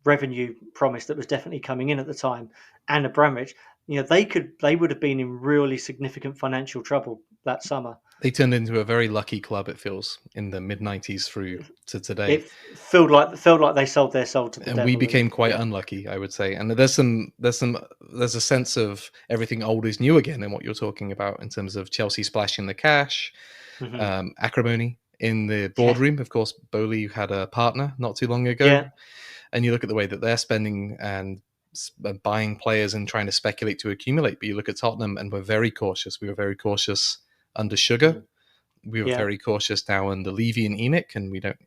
revenue promise that was definitely coming in at the time, and Abramovich, they would have been in really significant financial trouble that summer. They turned into a very lucky club, it feels, in the mid-90s through to today. It felt like they sold their soul to the devil. And we became quite unlucky, I would say. And there's a sense of everything old is new again in what you're talking about in terms of Chelsea splashing the cash, acrimony in the boardroom. Of course, Bowley had a partner not too long ago. Yeah. And you look at the way that they're spending and buying players and trying to speculate to accumulate. But you look at Tottenham and we're very cautious. We were very cautious under Sugar. We were very cautious now under Levy and Enoch, and we don't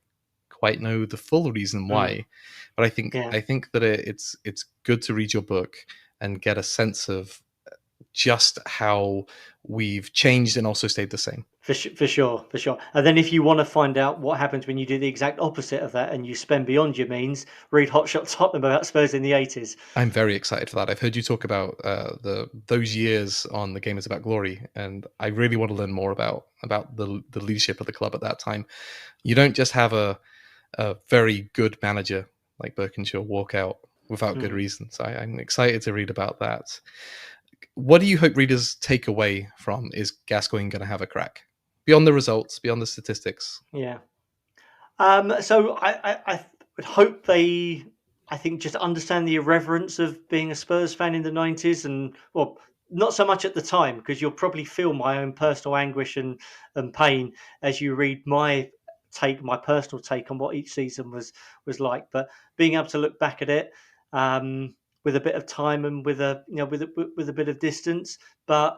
quite know the full reason why. But I think that it's good to read your book and get a sense of just how we've changed and also stayed the same. For sure. And then if you want to find out what happens when you do the exact opposite of that and you spend beyond your means, read Hot Shot Tottenham about Spurs in the 80s. I'm very excited for that. I've heard you talk about those years on The Game Is About Glory, and I really want to learn more about the leadership of the club at that time. You don't just have a very good manager like Birkinshaw walk out without good reason. So I'm excited to read about that. What do you hope readers take away from Is Gascoigne going to have a crack? Beyond the results, beyond the statistics. Yeah. So I would hope they, just understand the irreverence of being a Spurs fan in the 90s. And, well, not so much at the time, because you'll probably feel my own personal anguish and pain as you read my personal take on what each season was like. But being able to look back at it, with a bit of time and with a bit of distance. But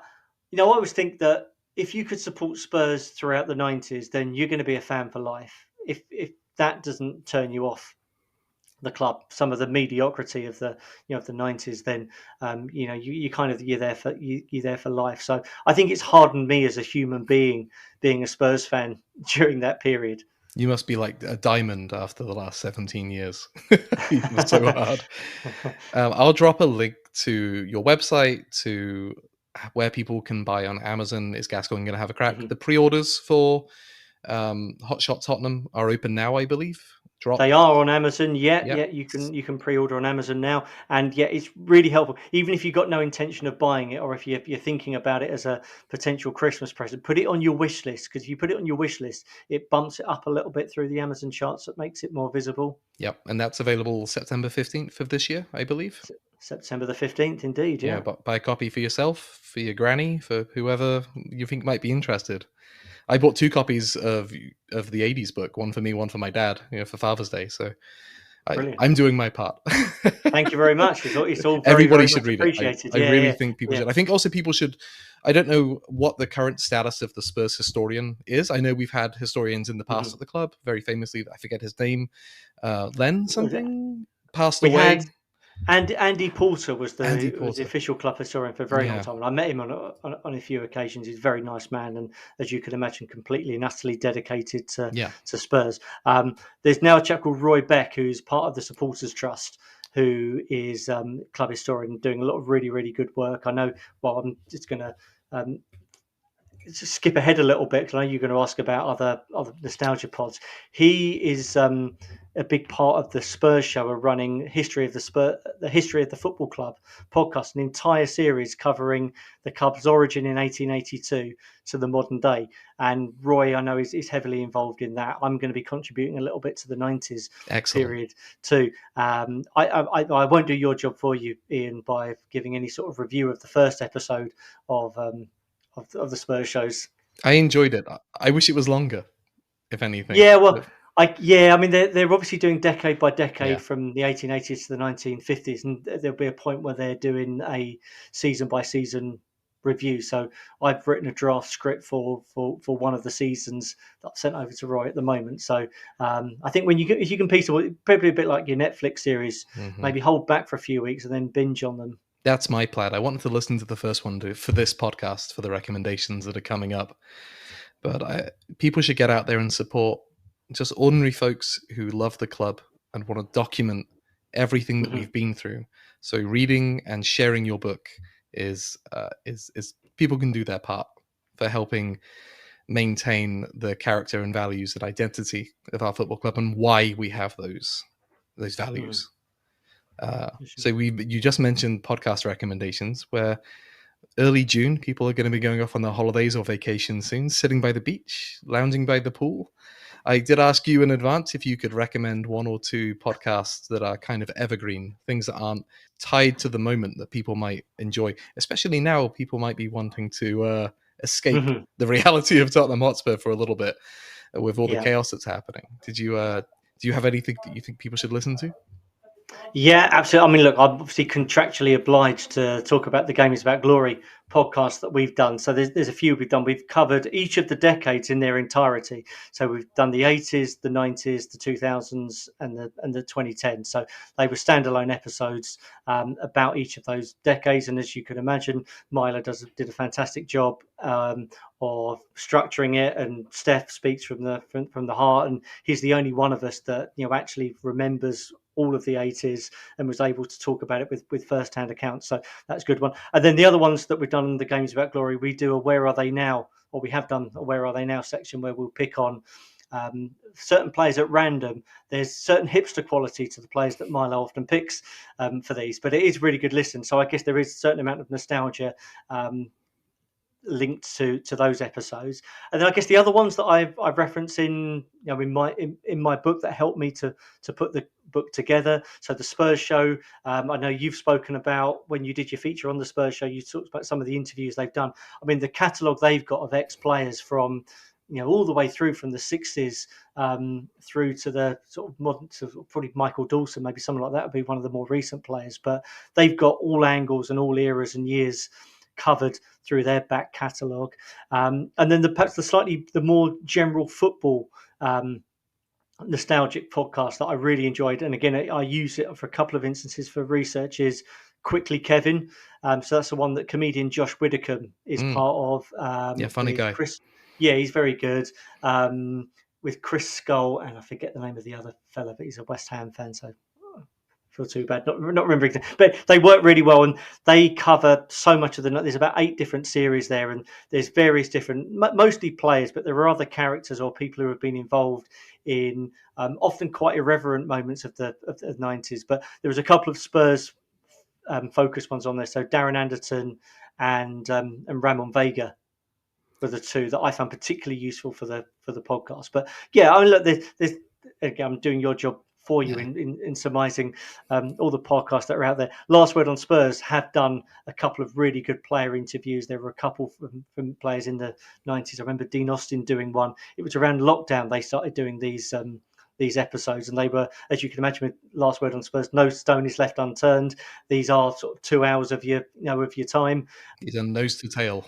I always think that if you could support Spurs throughout the 90s, then you're going to be a fan for life. If that doesn't turn you off the club, some of the mediocrity of the of the 90s, then you're there for life. So I think it's hardened me as a human being a Spurs fan during that period. You must be like a diamond after the last 17 years. It was so hard. I'll drop a link to your website, to where people can buy on Amazon. Is Gascoigne going to have a crack? Mhm. The pre-orders for Hot Shot Tottenham are open now, I believe. They are on Amazon. Yeah, Yep. yeah, you can pre-order on Amazon now, and yeah, it's really helpful. Even if you've got no intention of buying it, or if you're thinking about it as a potential Christmas present, put it on your wish list, because if you put it on your wish list, it bumps it up a little bit through the Amazon charts. That makes it more visible. Yep, and that's available September 15th of this year, I believe. September the 15th, indeed. Yeah, Yeah. but buy a copy for yourself, for your granny, for whoever you think might be interested. I bought 2 copies of the 80s book, one for me, one for my dad, for Father's Day. So Brilliant. I'm doing my part. Thank you very much. It's all very, Everybody very should much read it. appreciated. I Yeah, really yeah, think people yeah. should. I think also people should. I don't know what the current status of the Spurs historian is. I know we've had historians in the past Mhm. at the club. Very famously, I forget his name. Len Was it- something passed We away. had Andy Porter was Andy the Porter. official club historian for a very long Yeah. time, and I met him on a few occasions. He's a very nice man, and as you can imagine, completely and utterly dedicated Yeah. to Spurs. There's now a chap called Roy Beck, who's part of the Supporters Trust, who is club historian, doing a lot of really, really good work. I know. Well, I'm just going to um, just skip ahead a little bit, because I know you're going to ask about other nostalgia pods. He is a big part of the Spurs show, a running history of the history of the football club podcast, an entire series covering the club's origin in 1882 to the modern day. And Roy, I know, is heavily involved in that. I'm going to be contributing a little bit to the 90s Excellent. period too. I won't do your job for you, Ian, by giving any sort of review of the first episode of of the Spurs shows. I enjoyed it. I wish it was longer, if anything. Yeah, well, I mean, they're obviously doing decade by Yeah. decade from the 1880s to the 1950s, and there'll be a point where they're doing a season by season review. So I've written a draft script for one of the seasons that I've sent over to Roy at the moment. So I think if you can piece it, probably a bit like your Netflix series, maybe hold back for a few weeks and then binge on them. That's my plan. I wanted to listen to the first one for this podcast for the recommendations that are coming up. But people should get out there and support just ordinary folks who love the club and want to document everything that we've been through. So reading and sharing your book is people can do their part for helping maintain the character and values and identity of our football club and why we have those values. So you just mentioned podcast recommendations, where early June people are going to be going off on their holidays or vacation soon, sitting by the beach, lounging by the pool. I did ask you in advance if you could recommend 1 or 2 podcasts that are kind of evergreen, things that aren't tied to the moment that people might enjoy. Especially now, people might be wanting to escape the reality of Tottenham Hotspur for a little bit with all the chaos that's happening. Do you have anything that you think people should listen to? Yeah, absolutely. I mean, look, I'm obviously contractually obliged to talk about the Game is About Glory podcast that we've done. So there's a few we've done. We've covered each of the decades in their entirety. So we've done the 80s, the 90s, the 2000s, and the 2010s. So they were standalone episodes about each of those decades. And as you can imagine, Milo did a fantastic job of structuring it, and Steph speaks from the heart. And he's the only one of us that actually remembers all of the 80s and was able to talk about it with first-hand accounts. So that's a good one. And then the other ones that we've done in the Games About Glory, we do a Where Are They Now, or we have done a Where Are They Now section, where we'll pick on certain players at random. There's certain hipster quality to the players that Milo often picks for these, but it is really good listen. So I guess there is a certain amount of nostalgia linked to those episodes. And then I guess the other ones that I've referenced in in my book that helped me to put the book together. So the Spurs show, I know you've spoken about when you did your feature on the Spurs show, you talked about some of the interviews they've done. I mean, the catalogue they've got of ex-players from all the way through from the 60s through to the sort of modern, to probably Michael Dawson, maybe someone like that would be one of the more recent players. But they've got all angles and all eras and years covered through their back catalogue. And then perhaps the more general football nostalgic podcast that I really enjoyed, and again I use it for a couple of instances for research, is Quickly Kevin. So that's the one that comedian Josh Widdicombe is part of. Funny guy. Chris, he's very good. With Chris Skull, and I forget the name of the other fella, but he's a West Ham fan, so feel too bad not remembering, but they work really well, and they cover so much of the. There's about 8 different series there, and there's various different, mostly players, but there are other characters or people who have been involved in often quite irreverent moments of the 90s. But there was a couple of Spurs focused ones on there. So Darren Anderton and Ramon Vega were the 2 that I found particularly useful for the podcast. But yeah, I mean, look, there's again, I'm doing your job for you in surmising all the podcasts that are out there. Last Word on Spurs have done a couple of really good player interviews. There were a couple from players in the 90s. I remember Dean Austin doing one. It was around lockdown they started doing these episodes, and they were, as you can imagine, with Last Word on Spurs, no stone is left unturned. These are sort of 2 hours of your time. He's a nose to tail.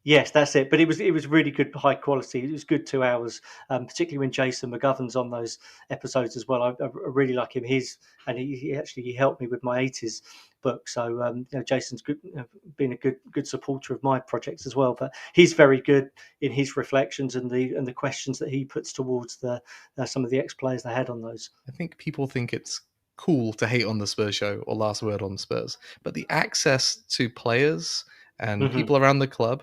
Yes, that's it. But it was really good, high quality. It was good 2 hours, particularly when Jason McGovern's on those episodes as well. I really like him. He helped me with my 80s book. So Jason's good, been a good supporter of my projects as well. But he's very good in his reflections and the questions that he puts towards some of the ex-players they had on those. I think people think it's cool to hate on the Spurs show or Last Word on Spurs, but the access to players and people around the club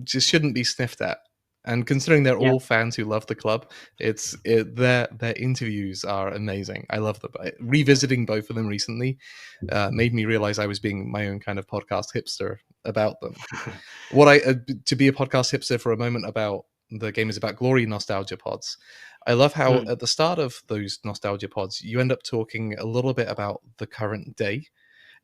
just shouldn't be sniffed at. And considering they're all fans who love the club, their interviews are amazing. I love them. Revisiting both of them recently made me realize I was being my own kind of podcast hipster about them. To be a podcast hipster for a moment about the Game is About Glory nostalgia pods. I love how at the start of those nostalgia pods, you end up talking a little bit about the current day.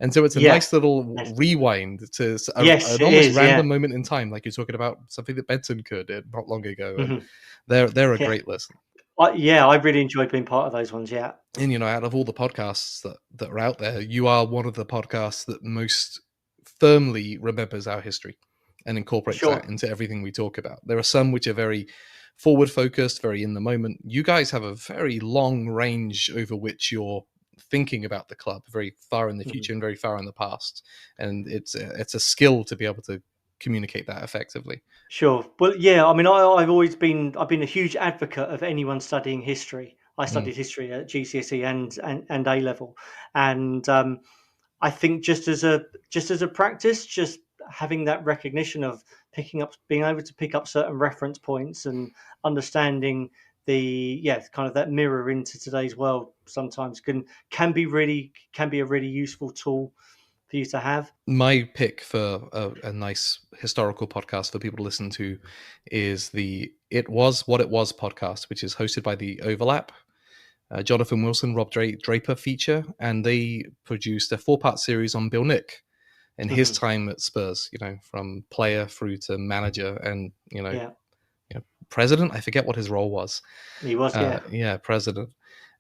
And so it's a nice little rewind to an almost random moment in time, like you're talking about something that Benson could not long ago. And they're a great listen. I really enjoyed being part of those ones, yeah. And, out of all the podcasts that are out there, you are one of the podcasts that most firmly remembers our history and incorporates that into everything we talk about. There are some which are very forward-focused, very in the moment. You guys have a very long range over which you're thinking about the club, very far in the future and very far in the past, and it's a skill to be able to communicate that effectively. Sure. Well, yeah, I mean, I've been a huge advocate of anyone studying history. I studied history at GCSE and A level, and I think just as a practice, just having that recognition of being able to pick up certain reference points and understanding kind of that mirror into today's world sometimes can be a really useful tool for you to have. My pick for a nice historical podcast for people to listen to is the It Was What It Was podcast, which is hosted by The Overlap. Jonathan Wilson, Rob Draper feature, and they produced a 4-part series on Bill Nick and his time at Spurs, from player through to manager and, president. I forget what his role was. He was, president.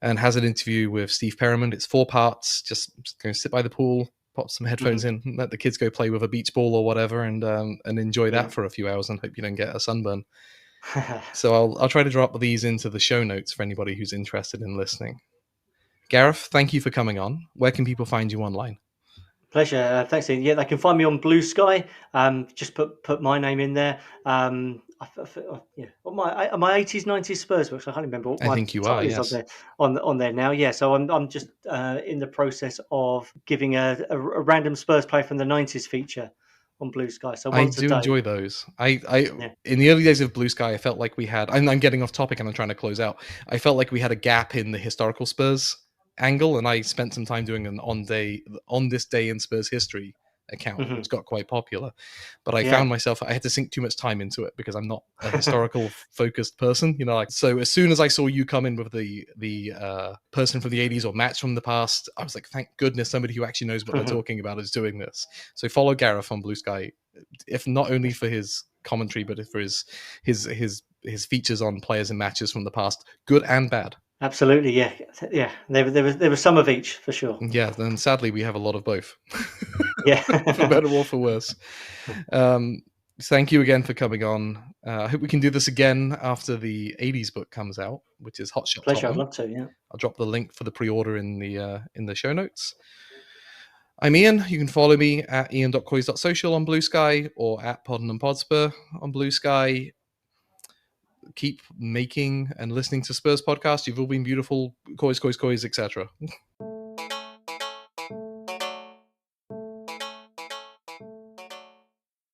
And has an interview with Steve Perriman. It's 4 parts. Just go sit by the pool, pop some headphones in, let the kids go play with a beach ball or whatever, and enjoy that for a few hours and hope you don't get a sunburn. So I'll try to drop these into the show notes for anybody who's interested in listening. Gareth, thank you for coming on. Where can people find you online? Pleasure. Thanks, Ian. Yeah, they can find me on Bluesky. Just put my name in there. My 80s, 90s Spurs books. I can't remember what I think you are. Yes. On there now. Yeah. So I'm just in the process of giving a random Spurs player from the 90s feature on Bluesky. So I do enjoy those. In the early days of Bluesky, I felt like we had. I'm getting off topic and I'm trying to close out. I felt like we had a gap in the historical Spurs angle, and I spent some time doing an on this day in Spurs history account, which got quite popular. But I found myself, I had to sink too much time into it because I'm not a historical focused person, so as soon as I saw you come in with the person from the 80s or match from the past, I was like, thank goodness somebody who actually knows what they're talking about is doing this. So follow Gareth on Bluesky, if not only for his commentary, but for his features on players and matches from the past, good and bad. Absolutely, yeah. There was some of each for sure. Yeah, and sadly we have a lot of both. Yeah, for better or for worse. Thank you again for coming on. I hope we can do this again after the 80s book comes out, which is Hot Shot. Pleasure, Tottenham. I'd love to. Yeah, I'll drop the link for the pre-order in the show notes. I'm Ian. You can follow me at ian.coys.social on Bluesky or at Tottenham Hotspur on Bluesky. Keep making and listening to Spurs podcast. You've all been beautiful. COYS, etc.